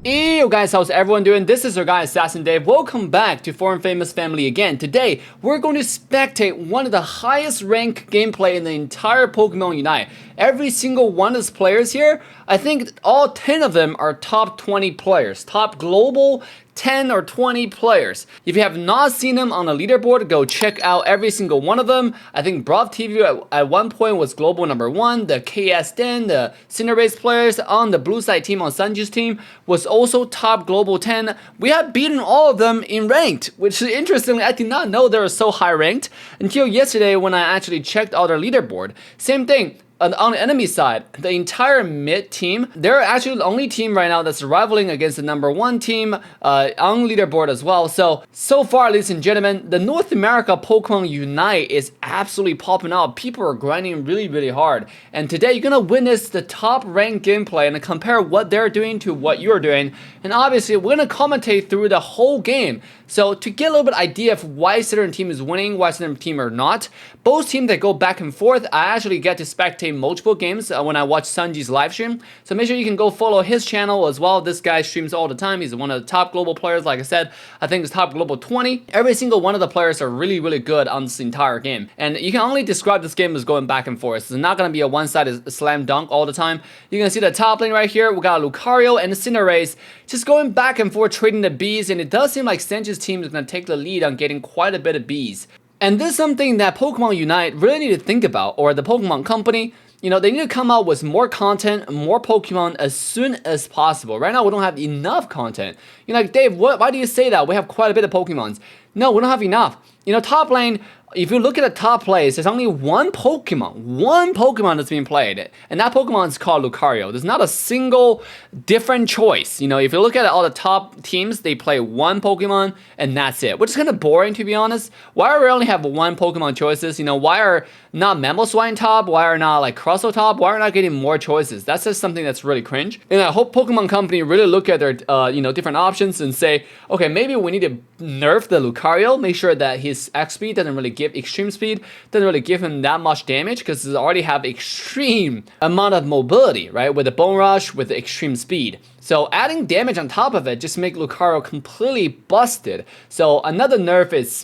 Yo guys, how's everyone doing? This is your guy Assassin Dave. Welcome back to Foreign Famous Family again. Today, we're going to spectate one of the highest ranked gameplay in the entire Pokemon Unite. Every single one of these players here, I think all 10 of them are top 20 players. Top global 10 or 20 players. If you have not seen them on the leaderboard, go check out every single one of them. I think Brav TV at one point was global number 1. The KS Den, the Cinderace players on the blue side team on Sanji's team was also top global 10. We have beaten all of them in ranked, which is interestingly, I did not know they were so high ranked until yesterday when I actually checked out their leaderboard. Same thing. On the enemy side, the entire mid team, they're actually the only team right now that's rivaling against the number 1 team on leaderboard as well. So far, ladies and gentlemen, the North America Pokemon Unite is absolutely popping out. People are grinding really hard. And today, you're gonna witness the top ranked gameplay and compare what they're doing to what you're doing. And obviously, we're gonna commentate through the whole game. So to get a little bit idea of why certain team is winning, why certain team are not, both teams that go back and forth, I actually get to spectate multiple games when I watch Sanji's live stream. So make sure you can go follow his channel as well. This guy streams all the time. He's one of the top global players. Like I said, I think he's top global 20. Every single one of the players are really good on this entire game. And you can only describe this game as going back and forth. It's not going to be a one-sided slam dunk all the time. You can see the top lane right here. We got Lucario and Cinderace just going back and forth trading the bees. And it does seem like Sanji's team is going to take the lead on getting quite a bit of bees. And this is something that Pokemon Unite really need to think about, or the Pokemon Company. You know, they need to come out with more content, more Pokemon as soon as possible. Right now, we don't have enough content. You're like, Dave, why do you say that? We have quite a bit of Pokemons. No, we don't have enough. You know, top lane, if you look at the top plays, there's only one Pokemon that's being played, and that Pokemon is called Lucario. There's not a single different choice. You know, if you look at all the top teams, they play one Pokemon, and that's it, which is kind of boring, to be honest. Why are we only have one Pokemon choices? You know, why are not Mamoswine top? Why are not like Crustle top? Why are not getting more choices? That's just something that's really cringe. And I hope Pokemon Company really look at their, different options and say, okay, maybe we need to nerf the Lucario, make sure that his XP doesn't really give extreme speed, doesn't really give him that much damage because he already have extreme amount of mobility, right? With the Bone Rush, with the extreme speed. So adding damage on top of it just make Lucario completely busted. So another nerf is,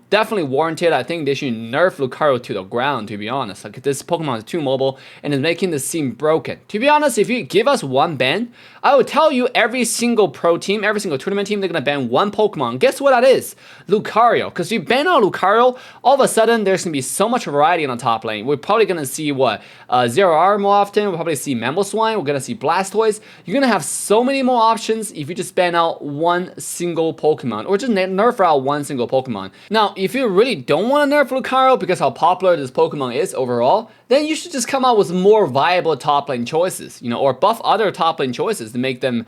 definitely warranted. I think they should nerf Lucario to the ground, to be honest. Like, this Pokemon is too mobile and is making the scene broken. To be honest, if you give us one ban, I would tell you every single pro team, every single tournament team, they're gonna ban one Pokemon. Guess what that is? Lucario. Because if you ban out Lucario, all of a sudden there's gonna be so much variety on the top lane. We're probably gonna see Zero R more often. We'll probably see Mamoswine. We're gonna see Blastoise. You're gonna have so many more options if you just ban out one single Pokemon, or just nerf out one single Pokemon. Now, if you really don't want to nerf Lucario because how popular this Pokemon is overall, then you should just come out with more viable top lane choices, or buff other top lane choices to make them,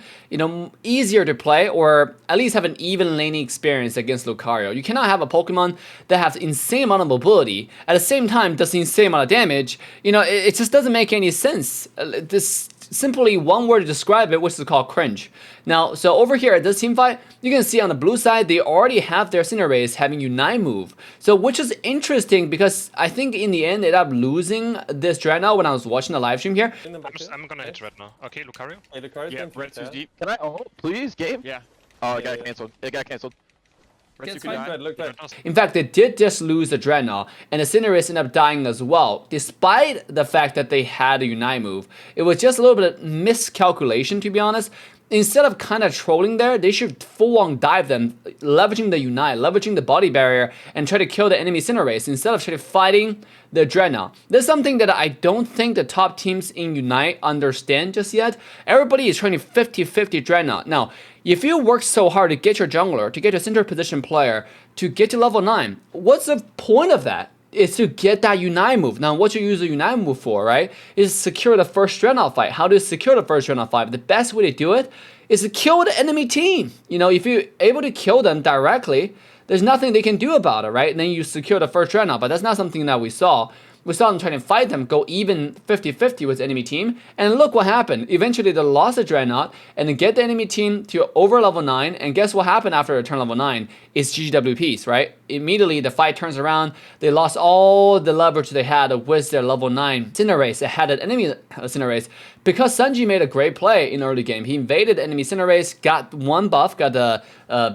easier to play, or at least have an even laning experience against Lucario. You cannot have a Pokemon that has insane amount of mobility, at the same time does the insane amount of damage. It just doesn't make any sense. This simply one word to describe it, which is called cringe. Now, so over here at this team fight, you can see on the blue side, they already have their Cinderace having Unite move. So, which is interesting because I think in the end, they ended up losing this Dreadnought when I was watching the live stream here. I'm gonna hit red now. Okay, Lucario? Hey, Lucario's Yeah, going red's too deep. Can I? Oh, please, game? Yeah. Oh, it got canceled. It got canceled. Red's Look red, look red. In fact, they did just lose the Dreadnought, and the Cinderace ended up dying as well, despite the fact that they had a Unite move. It was just a little bit of miscalculation, to be honest. Instead of kind of trolling there, they should full-on dive them, leveraging the Unite, leveraging the body barrier, and try to kill the enemy Cinderace instead of trying to fighting the Dreadnought. This is something that I don't think the top teams in Unite understand just yet. Everybody is trying to 50-50 Dreadnought. Now, if you work so hard to get your jungler, to get your center position player, to get to level 9, what's the point of that? Is to get that Unite move. Now, what you use the Unite move for, right, is secure the first Dreadnought fight. How to secure the first Dreadnought fight? The best way to do it is to kill the enemy team. If you're able to kill them directly, there's nothing they can do about it, right? And then you secure the first Dreadnought, but that's not something that we saw. We saw them trying to fight them, go even 50-50 with the enemy team, and look what happened. Eventually, they lost the Dreadnought, and then get the enemy team to over level 9, and guess what happened after they turn level 9? It's GGWPs, right? immediately the fight turns around. They lost all the leverage they had with their level 9 Cinderace ahead of enemy Cinderace because Sanji made a great play in early game. He invaded enemy Cinderace, got one buff, got the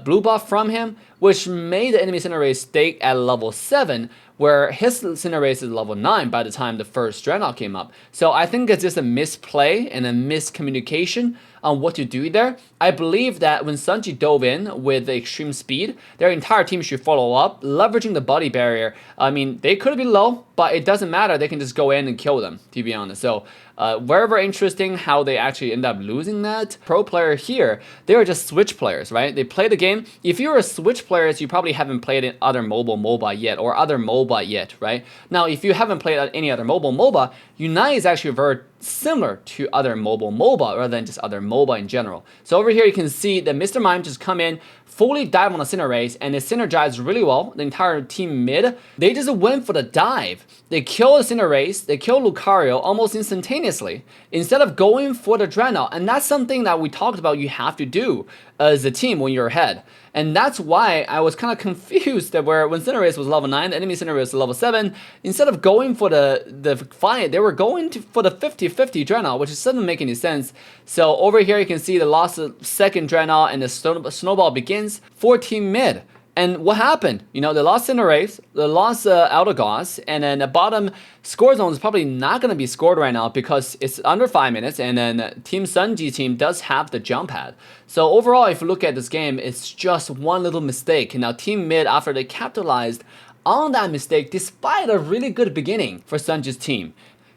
blue buff from him, which made the enemy Cinderace stay at level 7, where his Cinderace is level 9 by the time the first Dreadnought came up. So I think it's just a misplay and a miscommunication on what to do there. I believe that when Sanji dove in with the extreme speed, their entire team should follow up, leveraging the body barrier. I mean, they could be low, but it doesn't matter. They can just go in and kill them, to be honest. So very, very interesting how they actually end up losing that. Pro player here, they are just Switch players, right? They play the game. If you're a Switch player, you probably haven't played in other mobile MOBA yet, or other MOBA yet, right? Now, if you haven't played any other mobile MOBA, Unite is actually very similar to other mobile MOBA rather than just other MOBA in general. So over here you can see that Mr. Mime just come in, fully dive on the Cinderace, and it synergizes really well. The entire team mid, they just went for the dive. They kill the Cinderace, they kill Lucario almost instantaneously instead of going for the Dreadnought. And that's something that we talked about you have to do as a team when you're ahead. And that's why I was kind of confused that when Cinderace was level 9, the enemy Cinderace was level 7, instead of going for the fight, they were going for the 50-50 Dreadnought, which doesn't make any sense. So over here you can see the lost second Dreadnought and the snowball begins for team mid. And what happened? You know, they lost Cinderace, they lost Eldegoss, and then the bottom score zone is probably not going to be scored right now because it's under 5 minutes, and then Team Sanji team does have the jump pad. So overall, if you look at this game, it's just one little mistake. Now, Team Mid, after they capitalized on that mistake, despite a really good beginning for Sanji's team.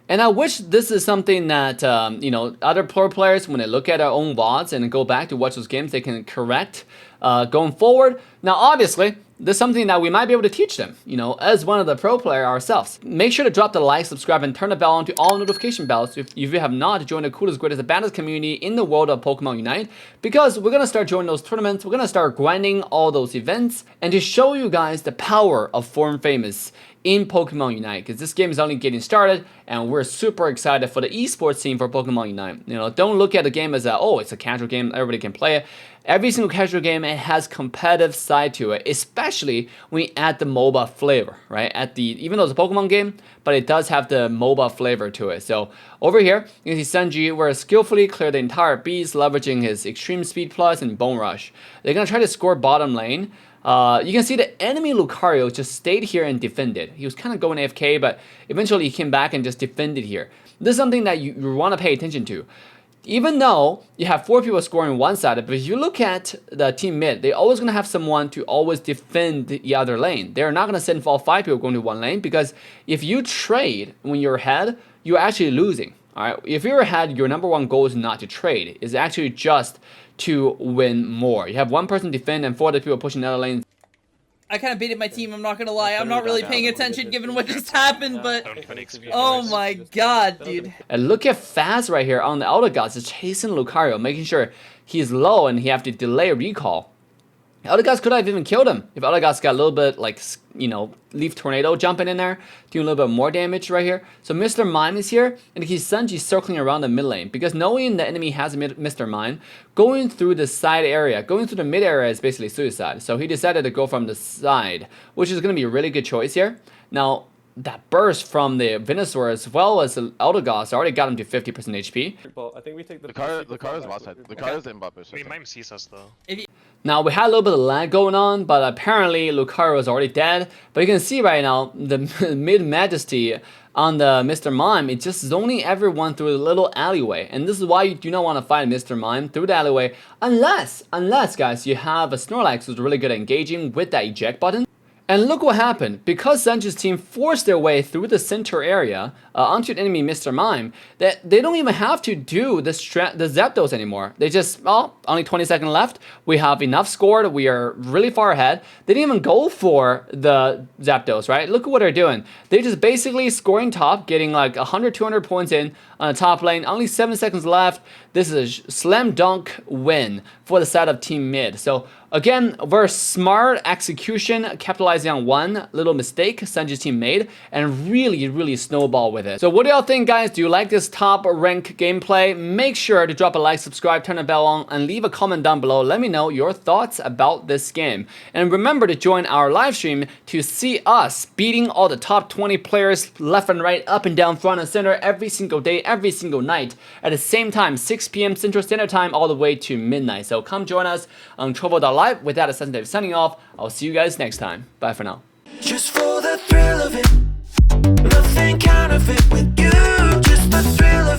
And I wish this is something that, you know, other pro players, when they look at their own VODs and go back to watch those games, they can correct going forward. Now, obviously, this is something that we might be able to teach them, you know, as one of the pro player ourselves. Make sure to drop the like, subscribe, and turn the bell on to all notification bells if you have not joined the coolest, greatest, and baddest community in the world of Pokemon Unite, because we're going to start joining those tournaments, we're going to start grinding all those events, and to show you guys the power of Foreign Famous in Pokemon Unite, because this game is only getting started, and we're super excited for the esports scene for Pokemon Unite. You know, don't look at the game as a, oh, it's a casual game, everybody can play it. Every single casual game, it has competitive side to it, especially when you add the MOBA flavor, right? Even though it's a Pokemon game, but it does have the MOBA flavor to it. So over here, you can see Sanji where skillfully clear the entire beast, leveraging his Extreme Speed Plus and Bone Rush. They're going to try to score bottom lane. You can see the enemy Lucario just stayed here and defended. He was kind of going AFK, but eventually he came back and just defended here. This is something that you want to pay attention to. Even though you have 4 people scoring one side, but if you look at the team mid, they're always going to have someone to always defend the other lane. They're not going to send all 5 people going to one lane, because if you trade when you're ahead, you're actually losing. All right, if you're ahead, your number one goal is not to trade. It's actually just to win more. You have one person defend and 4 other people pushing the other lane. I kind of baited my team, I'm not gonna lie. I'm not really paying attention given what just happened, but oh my god, dude. And look at Fast right here on the Eldegoss is chasing Lucario, making sure he's low and he have to delay recall. Eldegoss could have even killed him if Eldegoss got a little bit, like, you know, Leaf Tornado jumping in there, doing a little bit more damage right here. So Mr. Mime is here, and he's Sanji circling around the mid lane, because knowing the enemy has Mr. Mime, going through the side area, going through the mid area is basically suicide. So he decided to go from the side, which is going to be a really good choice here. Now, that burst from the Venusaur as well as the Eldegoss already got him to 50% HP. Well, I think we take the car is bot side. The car is in bot push. We Mime sees us though. Now, we had a little bit of lag going on, but apparently Lucario is already dead. But you can see right now, the mid-majesty on the Mr. Mime, it's just zoning everyone through a little alleyway. And this is why you do not want to fight Mr. Mime through the alleyway, unless, guys, you have a Snorlax who's really good at engaging with that eject button. And look what happened. Because Sanji's team forced their way through the center area onto an enemy Mr. Mime, that they don't even have to do the Zapdos anymore. They just, oh, only 20 seconds left. We have enough scored. We are really far ahead. They didn't even go for the Zapdos, right? Look at what they're doing. They're just basically scoring top, getting like 100, 200 points in on the top lane. Only 7 seconds left. This is a slam dunk win for the side of Team Mid. So Again, very smart execution, capitalizing on one little mistake Sanji's team made, and really snowball with it. So what do y'all think, guys? Do you like this top rank gameplay? Make sure to drop a like, subscribe, turn the bell on, and leave a comment down below. Let me know your thoughts about this game. And remember to join our live stream to see us beating all the top 20 players left and right, up and down, front and center, every single day, every single night, at the same time, 6 p.m. Central Standard Time, all the way to midnight. So come join us on Trovo.live. With that, Assassin Dave signing off. I'll see you guys next time. Bye for now. Just for the thrill of it, nothing counterfeit with you. Just the thrill of it.